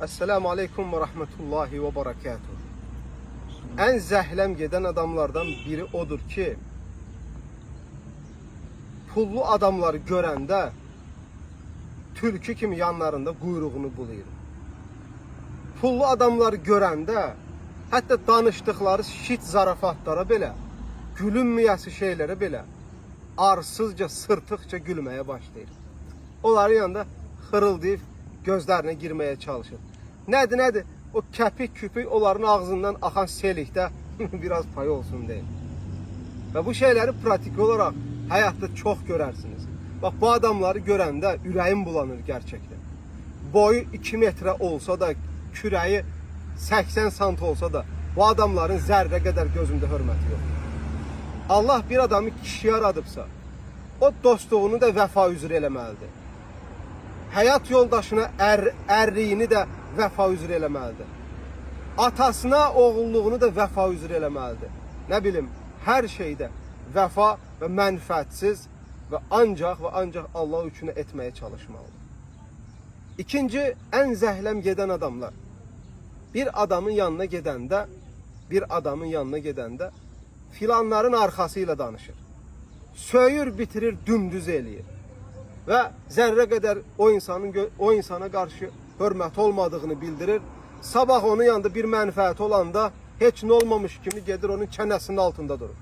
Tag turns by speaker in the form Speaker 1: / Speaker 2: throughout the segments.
Speaker 1: Esselamu Aleyküm ve Rahmetullahi ve Berekatuhu. En zehlem giden adamlardan biri odur ki, pullu adamları görəndə tülkü kimi yanlarında quyruğunu bulayır. Pullu adamları görəndə hətta danışdıkları şit zarafatlara belə, gülünməyəsi şeylərə belə arsızca, sırtıqca gülməyə başlayır. Onların yanında xırıldayıb gözlərinə girməyə çalışır. Nədir? O kəpik küpük onların ağzından axan selikdə biraz pay olsun deyil. Və bu şeyləri pratik olaraq həyatda çox görərsiniz. Bax, bu adamları görəndə ürəyim bulanır gerçəkdən. Boyu 2 metrə olsa da, kürəyi 80 sant olsa da, bu adamların zərrə qədər gözümdə hörməti yox. Allah bir adamı kişi yaradıbsa, o dostluğunu da vəfa üzr eləməlidir. Həyat yoldaşına ərliyini də vəfa üzr eləməlidir. Atasına oğulluğunu da vəfa üzr eləməlidir. Nə bilim, hər şeydə vəfa və mənfəətsiz və ancaq Allah üçün etməyə çalışmalıdır. İkinci, ən zəhləm gedən adamlar. Bir adamın yanına gedəndə filanların arxasıyla danışır. Söyür, bitirir, dümdüz eləyir. Və zərrə qədər o insana qarşı hörmət olmadığını bildirir. Sabah onun yanında bir mənfəət olanda heç nə olmamış kimi gedir onun çənəsinin altında durur.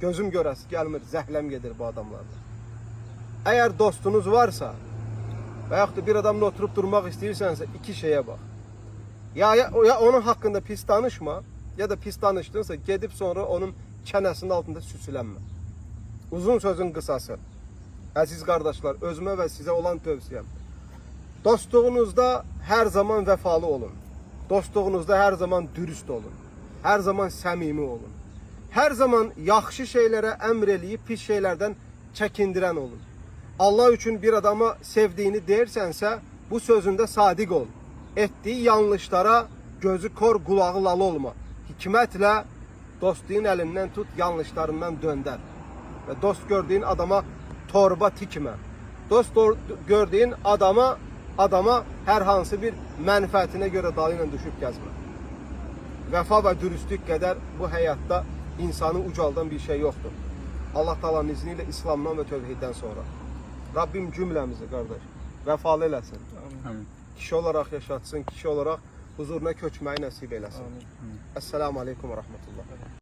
Speaker 1: Gözüm görəsi gəlmir, zəhləm gedir bu adamlarla. Əgər dostunuz varsa və yaxud da bir adamla oturub durmaq istəyirsənsə, iki şeyə bax. Ya onun haqqında pis danışma, ya da pis danışdınsa gedib sonra onun çənəsinin altında süsülənmə. Uzun sözün qısası. Əziz qardaşlar, özümə və sizə olan tövsiyəm. Dostluğunuzda hər zaman vəfalı olun. Dostluğunuzda hər zaman dürüst olun. Hər zaman səmimi olun. Hər zaman yaxşı şeylərə əmr eləyib pis şeylərdən çəkindirən olun. Allah üçün bir adama sevdiyini deyirsənsə, bu sözündə sadiq ol. Etdiyi yanlışlara gözü kor, qulağı lalı olma. Hikmətlə dostluğun əlindən tut, yanlışlarından döndər. Və dost gördüyün adama torba tikmə. Dost gördüyün adama hər hansı bir mənfəətinə görə dalı ilə düşüb gəzmə. Vəfa və dürüstlük qədər bu həyatda insanı ucaldan bir şey yoxdur. Allah Taala'nın izniyle İslamdan və tövhiddən sonra. Rabbim cümləmizi qardaş vəfalı eləsin. Amin. Kişi olaraq yaşatsın, kişi olaraq huzuruna köçməyi nəsib eləsin. Esselamu Aleyküm və Rahmetullah.